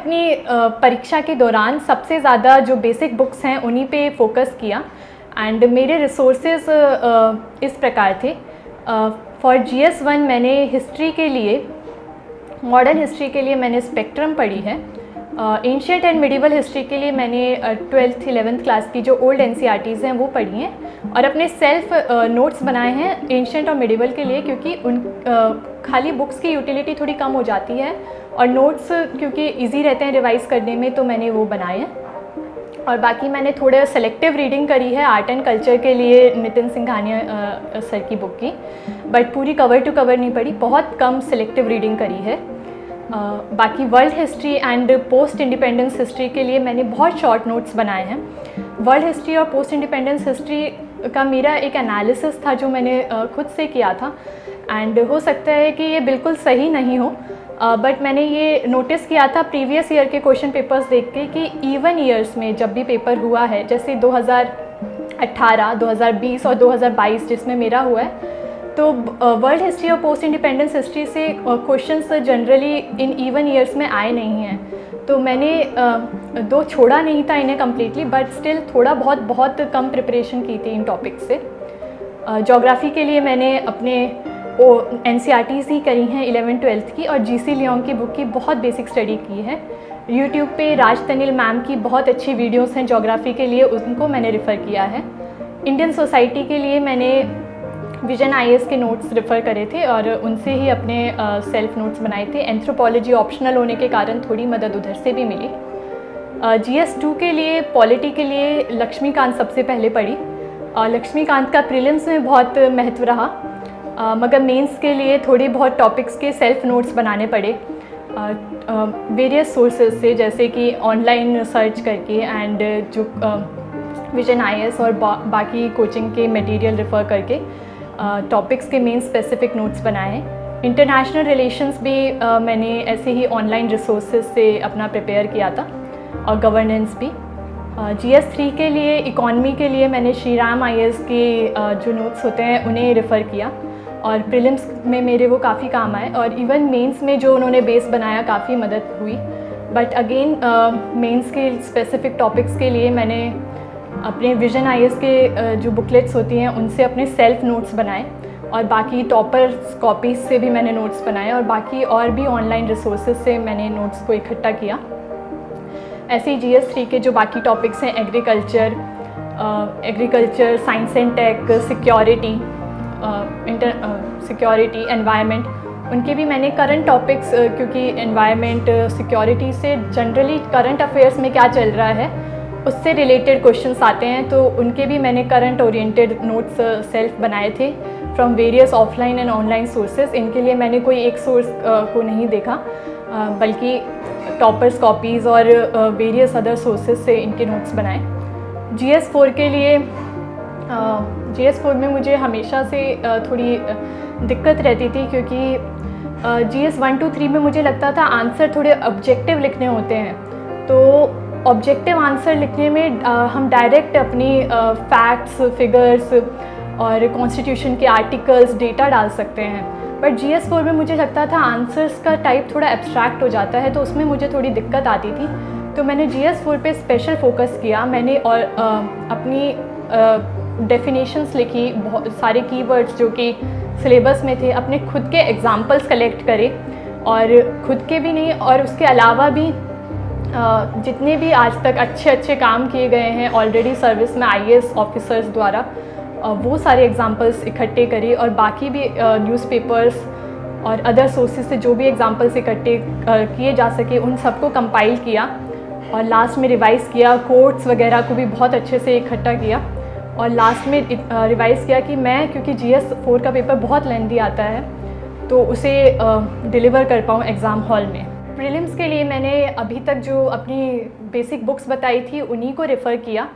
अपनी परीक्षा के दौरान सबसे ज़्यादा जो बेसिक बुक्स हैं उन्हीं पे फोकस किया एंड मेरे रिसोर्सेज इस प्रकार थे। फॉर GS1 मैंने हिस्ट्री के लिए, मॉडर्न हिस्ट्री के लिए मैंने स्पेक्ट्रम पढ़ी है। एंशिएंट एंड मिडिवल हिस्ट्री के लिए मैंने 12th 11th क्लास की जो ओल्ड NCERTs हैं वो पढ़ी हैं और अपने सेल्फ नोट्स बनाए हैं एंशिएंट और मिडिवल के लिए, क्योंकि उन खाली बुक्स की यूटिलिटी थोड़ी कम हो जाती है और नोट्स क्योंकि इजी रहते हैं रिवाइज़ करने में, तो मैंने वो बनाए हैं। और बाकी मैंने थोड़ा सेलेक्टिव रीडिंग करी है आर्ट एंड कल्चर के लिए नितिन सिंघानिया सर की बुक की, बट पूरी कवर टू कवर नहीं पढ़ी, बहुत कम सेलेक्टिव रीडिंग करी है। बाकी world history and post independence history के लिए मैंने बहुत शॉर्ट नोट्स बनाए हैं। वर्ल्ड हिस्ट्री और पोस्ट इंडिपेंडेंस हिस्ट्री का मेरा एक एनालिसिस था जो मैंने खुद से किया था एंड हो सकता है कि ये बिल्कुल सही नहीं हो, बट मैंने ये नोटिस किया था प्रीवियस ईयर के क्वेश्चन पेपर्स देख के कि इवन ईयर्स में जब भी पेपर हुआ है, जैसे 2018, 2020 और 2022 जिसमें मेरा हुआ है, तो वर्ल्ड हिस्ट्री और पोस्ट इंडिपेंडेंस हिस्ट्री से questions generally in even years में आए नहीं हैं। तो मैंने दो छोड़ा नहीं था इन्हें कम्प्लीटली, बट स्टिल थोड़ा बहुत कम प्रिपरेशन की थी इन टॉपिक्स से। ज्योग्राफी के लिए मैंने अपने NCERTs ही करी हैं 11th 12th की, और GC लियोंग की बुक की बहुत बेसिक स्टडी की है। यूट्यूब पे राज तनिल मैम की बहुत अच्छी वीडियोस हैं ज्योग्राफी के लिए, उनको मैंने रेफ़र किया है। इंडियन सोसाइटी के लिए मैंने विजन IAS के नोट्स रेफ़र करे थे और उनसे ही अपने सेल्फ नोट्स बनाए थे। एंथ्रोपोलॉजी ऑप्शनल होने के कारण थोड़ी मदद उधर से भी मिली। GS2 के लिए पॉलिटी के लिए लक्ष्मीकांत सबसे पहले पढ़ी। लक्ष्मीकांत का प्रीलिम्स में बहुत महत्व रहा, मगर मेंस के लिए थोड़ी बहुत टॉपिक्स के सेल्फ नोट्स बनाने पड़े वेरियस सोर्सेज से, जैसे कि ऑनलाइन सर्च करके एंड जो विजन IAS और बाकी कोचिंग के मटेरियल रेफ़र करके टॉपिक्स के मेन स्पेसिफिक नोट्स बनाए हैं। इंटरनेशनल रिलेशंस भी मैंने ऐसे ही ऑनलाइन रिसोर्सेज से अपना प्रिपेयर किया था, और गवर्नेंस भी। GS3 के लिए इकॉनमी के लिए मैंने श्री राम IAS के जो नोट्स होते हैं उन्हें रेफ़र किया और प्रीलिम्स में मेरे वो काफ़ी काम आए, और इवन मेंस में जो उन्होंने बेस बनाया काफ़ी मदद हुई। बट अगेन मेंस के स्पेसिफिक टॉपिक्स के लिए मैंने अपने विजन IAS के जो बुकलेट्स होती हैं उनसे अपने सेल्फ नोट्स बनाए, और बाकी टॉपर्स कॉपीज़ से भी मैंने नोट्स बनाए, और बाकी और भी ऑनलाइन रिसोर्सेज से मैंने नोट्स को इकट्ठा किया। ऐसे ही GS3 के जो बाकी टॉपिक्स हैं agriculture, science and tech, security, environment, उनके भी मैंने करंट टॉपिक्स, क्योंकि एनवायरनमेंट सिक्योरिटी से जनरली करंट अफेयर्स में क्या चल रहा है उससे रिलेटेड क्वेश्चंस आते हैं, तो उनके भी मैंने करंट ओरिएंटेड नोट्स सेल्फ बनाए थे from various offline and online sources. इनके लिए मैंने कोई एक सोर्स को नहीं देखा, बल्कि टॉपर्स कॉपीज़ और वेरियस अदर सोर्सेज से इनके नोट्स बनाए। GS4 के लिए GS4 में मुझे हमेशा से थोड़ी दिक्कत रहती थी, क्योंकि GS1 2 3 में मुझे लगता था आंसर थोड़े ऑब्जेक्टिव लिखने होते हैं, तो ऑब्जेक्टिव आंसर लिखने में हम डायरेक्ट अपनी फैक्ट्स, फिगर्स और कॉन्स्टिट्यूशन के आर्टिकल्स, डेटा डाल सकते हैं। बट GS4 में मुझे लगता था आंसर्स का टाइप थोड़ा एब्स्ट्रैक्ट हो जाता है, तो उसमें मुझे थोड़ी दिक्कत आती थी। तो मैंने GS4 पे स्पेशल फोकस किया। मैंने और अपनी डेफिनेशंस लिखी, बहुत सारे कीवर्ड्स जो कि सिलेबस में थे, अपने खुद के एग्जांपल्स कलेक्ट करे, और खुद के भी नहीं और उसके अलावा भी जितने भी आज तक अच्छे काम किए गए हैं ऑलरेडी सर्विस में IAS ऑफिसर्स द्वारा, वो सारे एग्जांपल्स इकट्ठे करे, और बाकी भी न्यूज़पेपर्स और अदर सोर्सेज से जो भी एग्जांपल्स इकट्ठे किए जा सके उन सबको कंपाइल किया, और लास्ट में रिवाइज़ किया। कोट्स वगैरह को भी बहुत अच्छे से इकट्ठा किया, और लास्ट में रिवाइज़ किया कि मैं, क्योंकि GS4 का पेपर बहुत लेंथी आता है, तो उसे डिलीवर कर पाऊँ एग्ज़ाम हॉल में। प्रीलिम्स के लिए मैंने अभी तक जो अपनी बेसिक बुक्स बताई थी उन्हीं को रेफ़र किया।